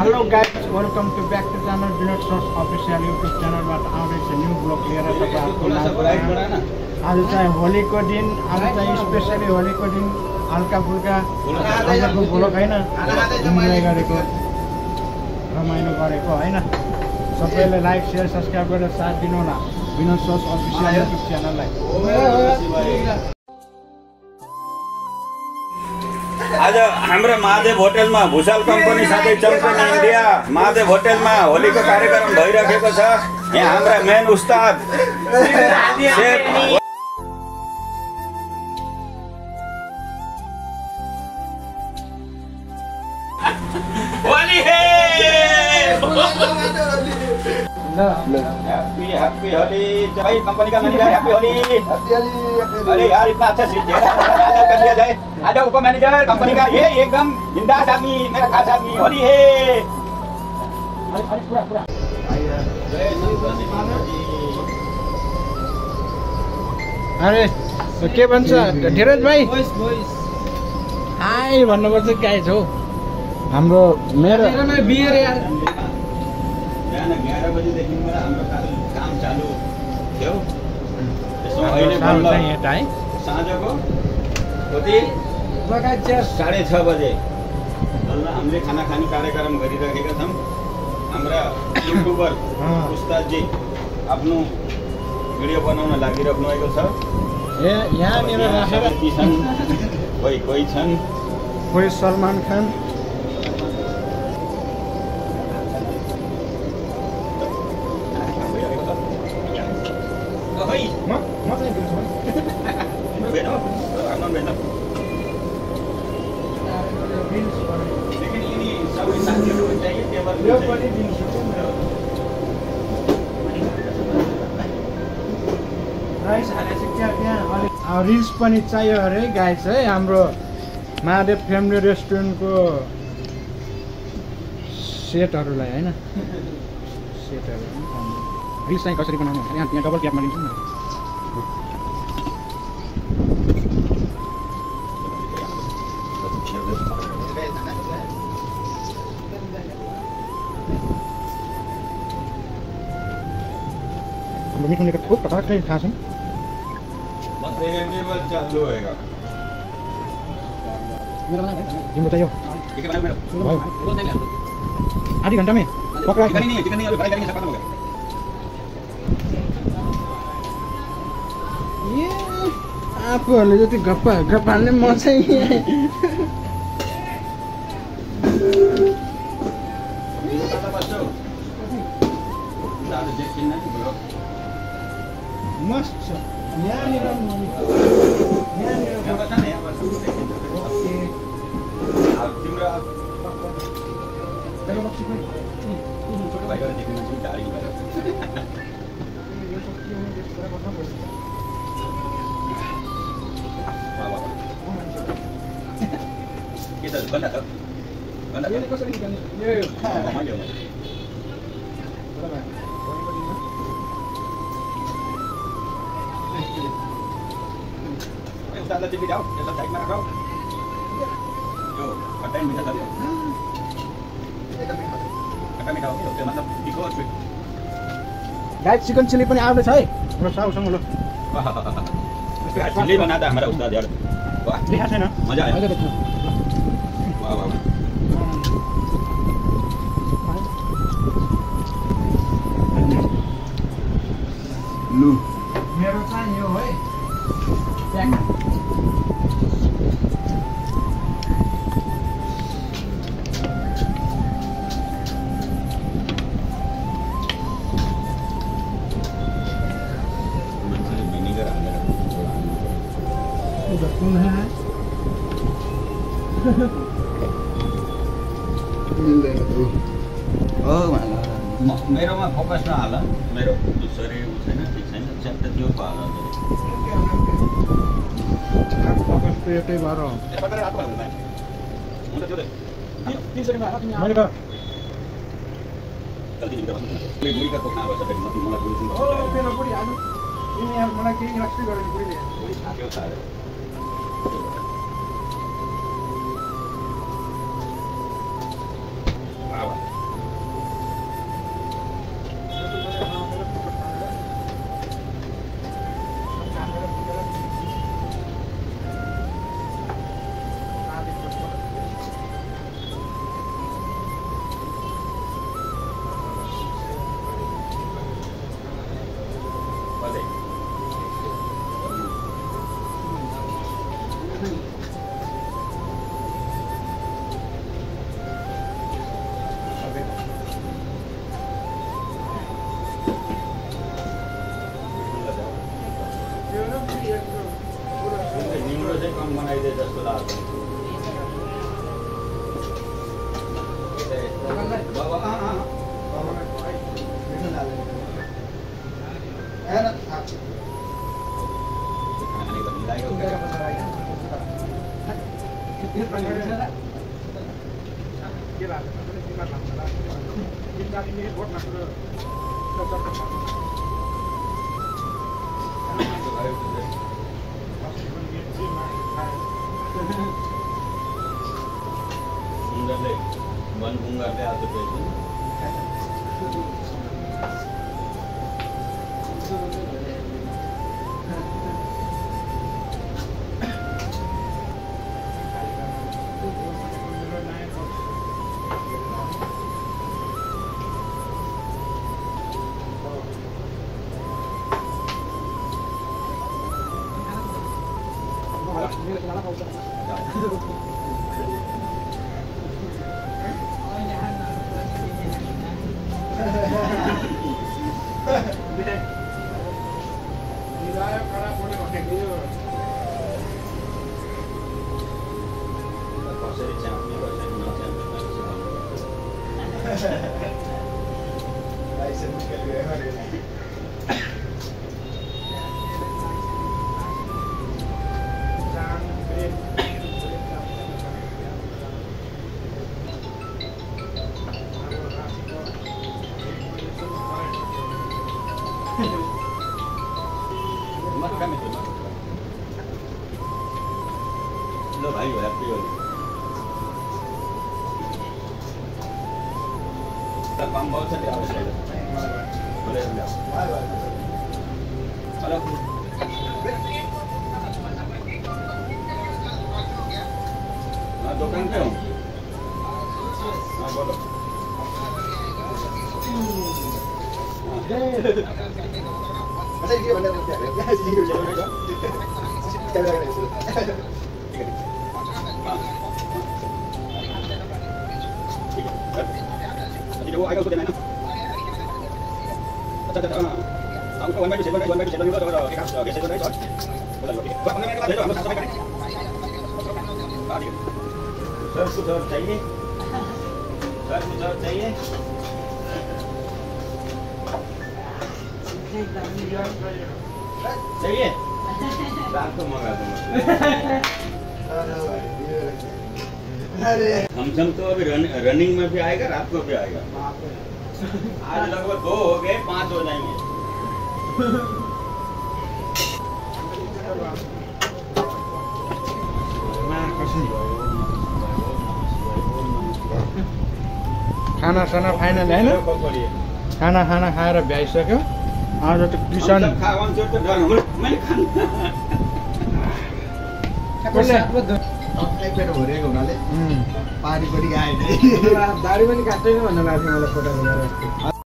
Hello guys, welcome to back to channel Vinod Source official YouTube channel बाट आउँदैछ new blog लिएर तपाईहरुको लागि। आज चाहिँ होलीको दिन, आज चाहिँ स्पेशली होलीको दिन हल्का फुल्का आजको ब्लग हैन इन्जोय गरेको रमाइलो गरेको हैन। सबैले लाइक शेयर सब्स्क्राइब गरेर साथ दिनु होला विनोद सोर्स अफिसियल युट्युब च्यानललाई। आज हाम्रो महादेव होटलमा भुसाल कम्पनी साथै चम्पन इन्डिया महादेव होटलमा होलीको कार्यक्रम भइरहेको छ। यहाँ हाम्रा मेन उस्ताद शेफ होली हे हैप्पी होली भाई कंपनी का मैनेजर हैप्पी होली। अरे यार इतना अच्छा सीट कर दिया जाए। आ जाओ उप मैनेजर कंपनी का ये एकदम जिंदास आदमी मेरा खास आदमी होली है। अरे के भन्छ धीरज भाइ हाई भन्नुपर्छ गाइज हो हाम्रो मेरो बियर यार बिहान 11 बजेदेखि हाम्रो काम चालु थियो। त्यसो अहिले साँझको कति 6:30 बजे हामीले खाना खाने कार्यक्रम गरिरहेका छौँ। हाम्रा युट्युबर उस्तादजी आफ्नो भिडियो बनाउन लागिरहनु भएको छ। यहाँनिर राखेर कोही छन् कोही सलमान खान रिल्स पनि चाहियो अरे गाइस है। हाम्रो महादेव फ्यामिली रेस्टुरेन्टको सेटहरूलाई हैन सेटहरू रिल्स चाहिँ कसरी बनाउनु यहाँ डबल क्यापमा लिन्छौँ न। मिठो निकट खूब पटाखै खा छौँ। चालू होएगा जिम्मे चाहिए आधी घंटा में पकड़ा ये आपहरूले जति गप्प हाल्ने म चाहिँ मस्त छ यहाँनिर गाइस चिकन चिली पनि आउँदैछ है र साउसँग ल चिली बनाता हमारा उस्ताद यार देखा छैन मजा आयो। वाह वाह लु मेरो चाहिँ यो है मेरोमा फोकस नहाल मेरो शरीर छैन ठिक छैन च्याप्ट त्यो पार फोकस त एउटै भएर हो। मलाई केही रक्सी गरेर वाह काम बनाइदिए जस्तो लाग्छ। वन बुंगाले आज लो भाई हैप्पी हो काम बहुत से आवश्यक है बोले हेलो हाँ दुकान पे हूँ हाँ बोलो अच्छा ये बंदा क्या है क्या jadi वो आएगा उसको देना है ना अच्छा अच्छा हमको 1/2 सेकंड है 1/2 सेकंड होगा तो कैसे होगा सर बोला लो ठीक है 15 मिनट बाद दे दो हम सब करेंगे हां ठीक है सर कुछ और चाहिए सर कुछ और चाहिए चाहिए रात को मंगा दूंगा हम तो अभी रनिंग में भी आएगा रात को भी आएगा आज लगभग 2 हो गए 5 हो जाएंगे खाना साना फाइनल हैन खाना खाना खाएर भ्याइसक्यो आज त किसान एक पेट भरेको हुनाले पानी पनि आएन दाडी पनि काट्दैन भन्नु लाग्थ्यो मलाई फोटो